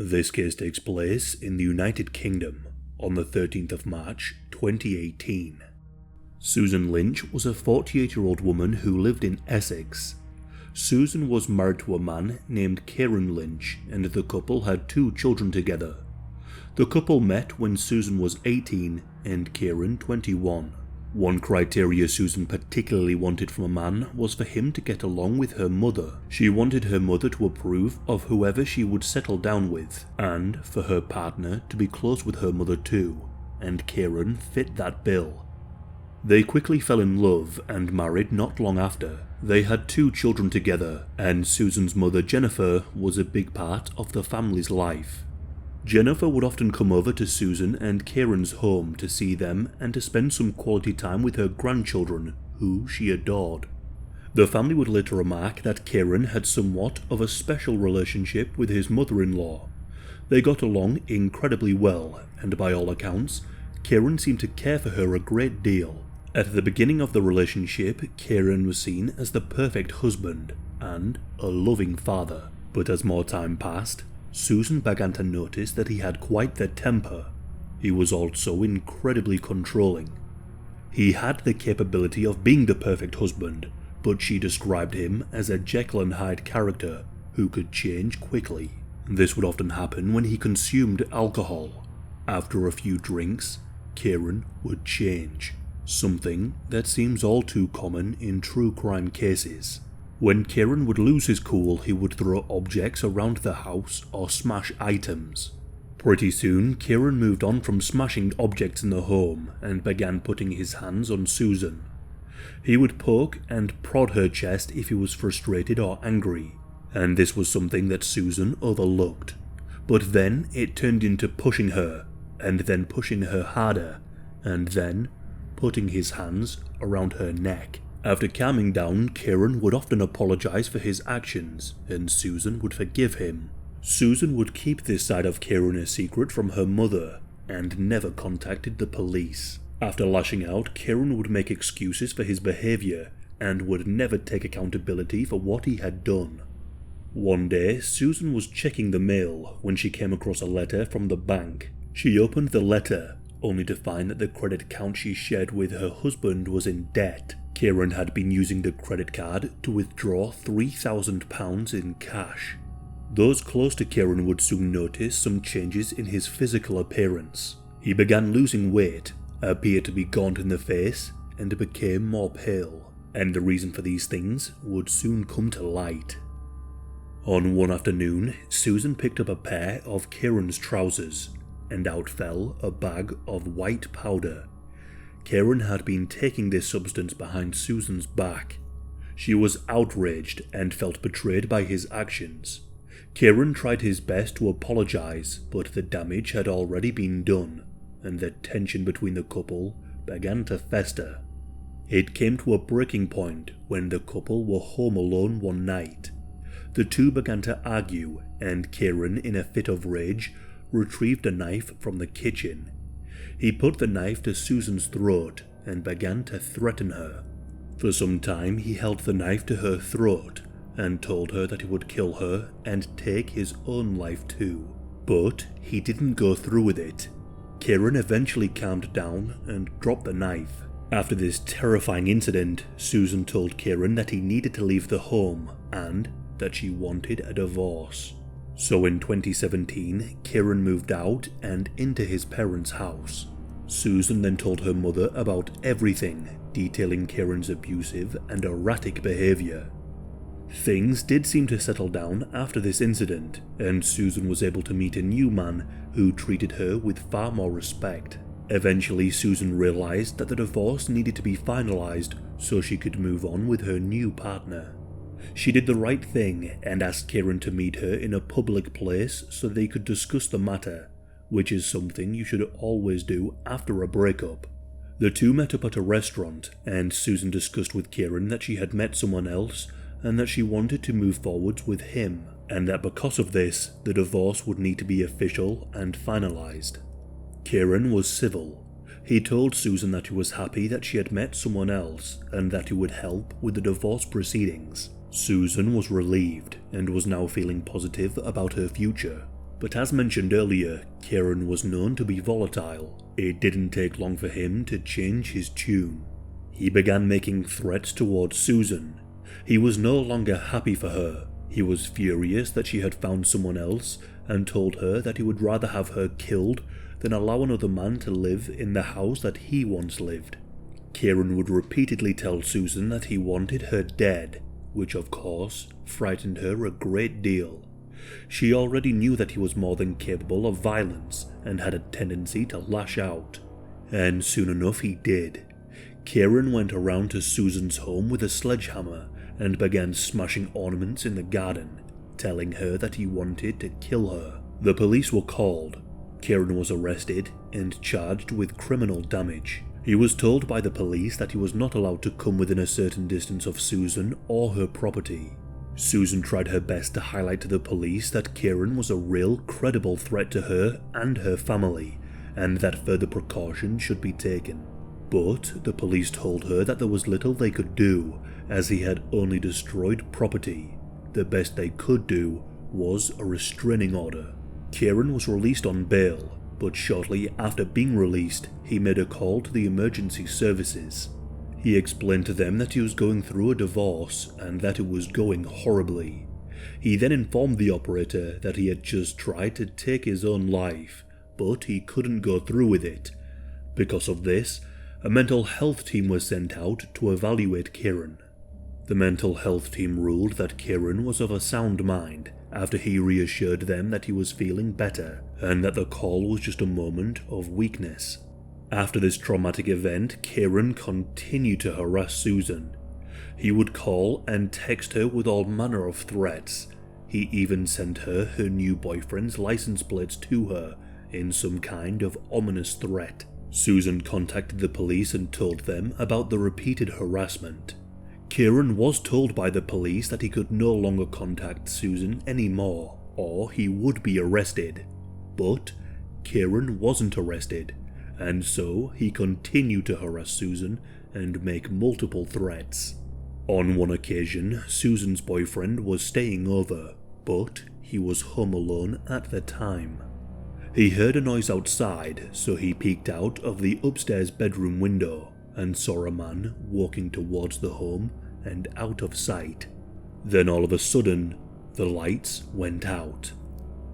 This case takes place in the United Kingdom on the 13th of March 2018. Susan Lynch was a 48-year-old woman who lived in Essex. Susan was married to a man named Kieran Lynch, and the couple had 2 children together. The couple met when Susan was 18 and Kieran 21. One criteria Susan particularly wanted from a man was for him to get along with her mother. She wanted her mother to approve of whoever she would settle down with, and for her partner to be close with her mother too, and Kieran fit that bill. They quickly fell in love and married not long after. They had 2 children together, and Susan's mother Jennifer was a big part of the family's life. Jennifer would often come over to Susan and Kieran's home to see them and to spend some quality time with her grandchildren, who she adored. The family would later remark that Kieran had somewhat of a special relationship with his mother-in-law. They got along incredibly well, and by all accounts, Kieran seemed to care for her a great deal. At the beginning of the relationship, Kieran was seen as the perfect husband and a loving father, but as more time passed, Susan began to notice that he had quite the temper. He was also incredibly controlling. He had the capability of being the perfect husband, but she described him as a Jekyll and Hyde character who could change quickly. This would often happen when he consumed alcohol. After a few drinks, Kieran would change, something that seems all too common in true crime cases. When Kieran would lose his cool, he would throw objects around the house or smash items. Pretty soon, Kieran moved on from smashing objects in the home and began putting his hands on Susan. He would poke and prod her chest if he was frustrated or angry, and this was something that Susan overlooked. But then it turned into pushing her, and then pushing her harder, and then putting his hands around her neck. After calming down, Kieran would often apologize for his actions, and Susan would forgive him. Susan would keep this side of Kieran a secret from her mother, and never contacted the police. After lashing out, Kieran would make excuses for his behavior, and would never take accountability for what he had done. One day, Susan was checking the mail when she came across a letter from the bank. She opened the letter, only to find that the credit account she shared with her husband was in debt. Kieran had been using the credit card to withdraw £3,000 in cash. Those close to Kieran would soon notice some changes in his physical appearance. He began losing weight, appeared to be gaunt in the face, and became more pale. And the reason for these things would soon come to light. On one afternoon, Susan picked up a pair of Kieran's trousers, and out fell a bag of white powder. Kieran had been taking this substance behind Susan's back. She was outraged and felt betrayed by his actions. Kieran tried his best to apologize, but the damage had already been done, and the tension between the couple began to fester. It came to a breaking point when the couple were home alone one night. The two began to argue, and Kieran, in a fit of rage, retrieved a knife from the kitchen. He put the knife to Susan's throat and began to threaten her. For some time he held the knife to her throat and told her that he would kill her and take his own life too. But he didn't go through with it. Kieran eventually calmed down and dropped the knife. After this terrifying incident, Susan told Kieran that he needed to leave the home and that she wanted a divorce. So in 2017, Kieran moved out and into his parents' house. Susan then told her mother about everything, detailing Kieran's abusive and erratic behavior. Things did seem to settle down after this incident, and Susan was able to meet a new man who treated her with far more respect. Eventually, Susan realized that the divorce needed to be finalized so she could move on with her new partner. She did the right thing and asked Kieran to meet her in a public place so they could discuss the matter, which is something you should always do after a breakup. The two met up at a restaurant, and Susan discussed with Kieran that she had met someone else and that she wanted to move forwards with him, and that because of this, the divorce would need to be official and finalized. Kieran was civil. He told Susan that he was happy that she had met someone else and that he would help with the divorce proceedings. Susan was relieved and was now feeling positive about her future. But as mentioned earlier, Kieran was known to be volatile. It didn't take long for him to change his tune. He began making threats towards Susan. He was no longer happy for her. He was furious that she had found someone else and told her that he would rather have her killed than allow another man to live in the house that he once lived. Kieran would repeatedly tell Susan that he wanted her dead, which of course frightened her a great deal. She already knew that he was more than capable of violence and had a tendency to lash out. And soon enough he did. Kieran went around to Susan's home with a sledgehammer and began smashing ornaments in the garden, telling her that he wanted to kill her. The police were called. Kieran was arrested and charged with criminal damage. He was told by the police that he was not allowed to come within a certain distance of Susan or her property. Susan tried her best to highlight to the police that Kieran was a real, credible threat to her and her family, and that further precautions should be taken. But the police told her that there was little they could do, as he had only destroyed property. The best they could do was a restraining order. Kieran was released on bail, but shortly after being released, he made a call to the emergency services. He explained to them that he was going through a divorce and that it was going horribly. He then informed the operator that he had just tried to take his own life, but he couldn't go through with it. Because of this, a mental health team was sent out to evaluate Kieran. The mental health team ruled that Kieran was of a sound mind after he reassured them that he was feeling better and that the call was just a moment of weakness. After this traumatic event, Kieran continued to harass Susan. He would call and text her with all manner of threats. He even sent her new boyfriend's license plates to her in some kind of ominous threat. Susan contacted the police and told them about the repeated harassment. Kieran was told by the police that he could no longer contact Susan anymore, or he would be arrested. But Kieran wasn't arrested, and so he continued to harass Susan and make multiple threats. On one occasion, Susan's boyfriend was staying over, but he was home alone at the time. He heard a noise outside, so he peeked out of the upstairs bedroom window and saw a man walking towards the home and out of sight. Then all of a sudden, the lights went out.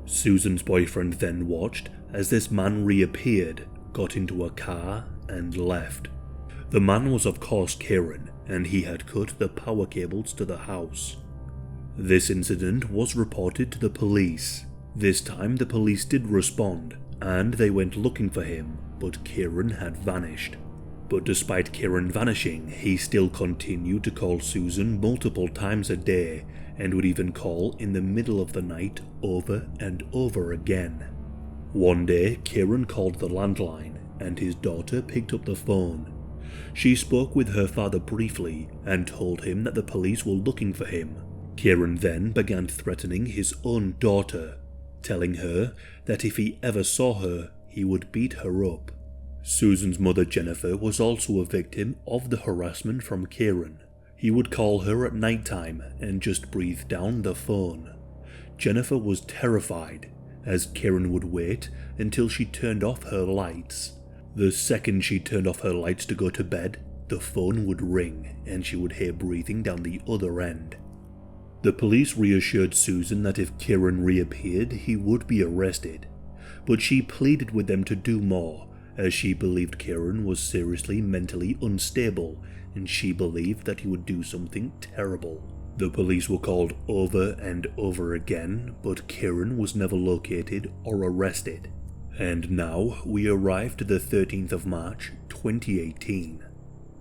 Susan's boyfriend then watched as this man reappeared, got into a car and left. The man was of course Kieran, and he had cut the power cables to the house. This incident was reported to the police. This time the police did respond, and they went looking for him, but Kieran had vanished. But despite Kieran vanishing, he still continued to call Susan multiple times a day, and would even call in the middle of the night over and over again. One day, Kieran called the landline, and his daughter picked up the phone. She spoke with her father briefly, and told him that the police were looking for him. Kieran then began threatening his own daughter, telling her that if he ever saw her, he would beat her up. Susan's mother Jennifer was also a victim of the harassment from Kieran. He would call her at night time and just breathe down the phone. Jennifer was terrified, as Kieran would wait until she turned off her lights. The second she turned off her lights to go to bed, the phone would ring and she would hear breathing down the other end. The police reassured Susan that if Kieran reappeared, he would be arrested, but she pleaded with them to do more, as she believed Kieran was seriously mentally unstable and she believed that he would do something terrible. The police were called over and over again, but Kieran was never located or arrested. And now we arrive to the 13th of March 2018.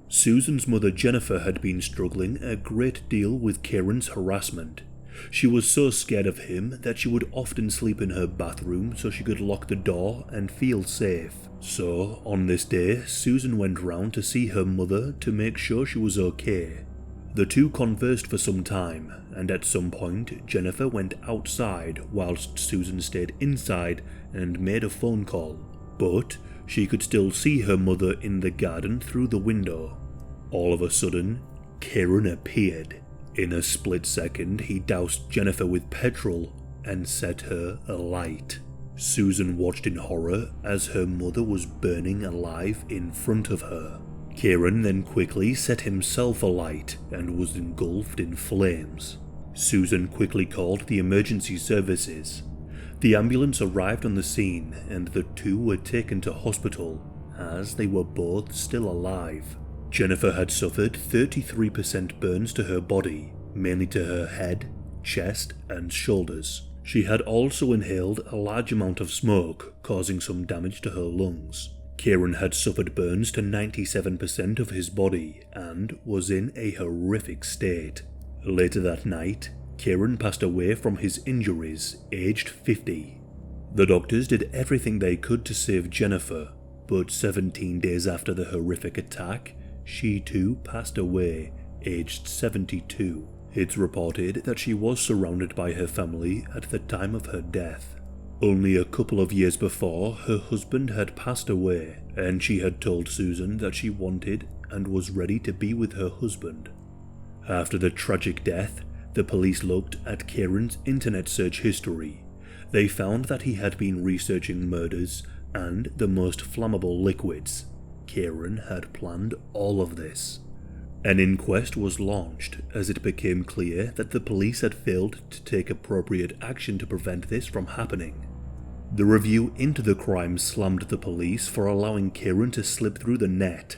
Susan's mother Jennifer had been struggling a great deal with Kieran's harassment. She was so scared of him that she would often sleep in her bathroom so she could lock the door and feel safe. So, on this day, Susan went round to see her mother to make sure she was okay. The two conversed for some time, and at some point Jennifer went outside whilst Susan stayed inside and made a phone call. But she could still see her mother in the garden through the window. All of a sudden, Kieran appeared. In a split second, he doused Jennifer with petrol and set her alight. Susan watched in horror as her mother was burning alive in front of her. Kieran then quickly set himself alight and was engulfed in flames. Susan quickly called the emergency services. The ambulance arrived on the scene and the two were taken to hospital as they were both still alive. Jennifer had suffered 33% burns to her body, mainly to her head, chest and shoulders. She had also inhaled a large amount of smoke, causing some damage to her lungs. Kieran had suffered burns to 97% of his body and was in a horrific state. Later that night, Kieran passed away from his injuries, aged 50. The doctors did everything they could to save Jennifer, but 17 days after the horrific attack, she too passed away, aged 72. It's reported that she was surrounded by her family at the time of her death. Only a couple of years before, her husband had passed away, and she had told Susan that she wanted and was ready to be with her husband. After the tragic death, the police looked at Kieran's internet search history. They found that he had been researching murders and the most flammable liquids. Kieran had planned all of this. An inquest was launched as it became clear that the police had failed to take appropriate action to prevent this from happening. The review into the crime slammed the police for allowing Kieran to slip through the net.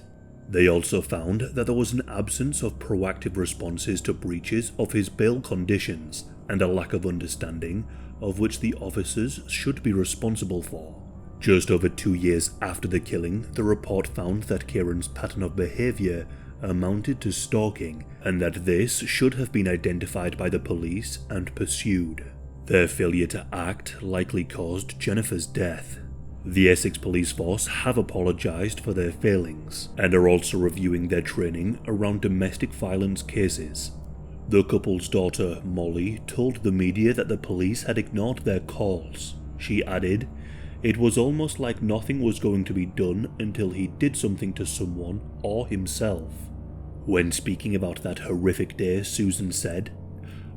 They also found that there was an absence of proactive responses to breaches of his bail conditions and a lack of understanding of which the officers should be responsible for. Just over 2 years after the killing, the report found that Kieran's pattern of behavior amounted to stalking and that this should have been identified by the police and pursued. Their failure to act likely caused Jennifer's death. The Essex Police Force have apologised for their failings and are also reviewing their training around domestic violence cases. The couple's daughter, Molly, told the media that the police had ignored their calls. She added, "It was almost like nothing was going to be done until he did something to someone or himself." When speaking about that horrific day, Susan said,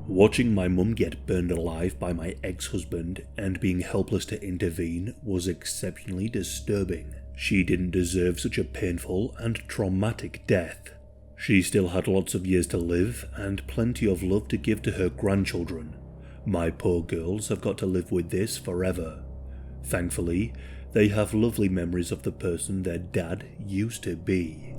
"Watching my mum get burned alive by my ex-husband and being helpless to intervene was exceptionally disturbing. She didn't deserve such a painful and traumatic death. She still had lots of years to live and plenty of love to give to her grandchildren. My poor girls have got to live with this forever. Thankfully, they have lovely memories of the person their dad used to be."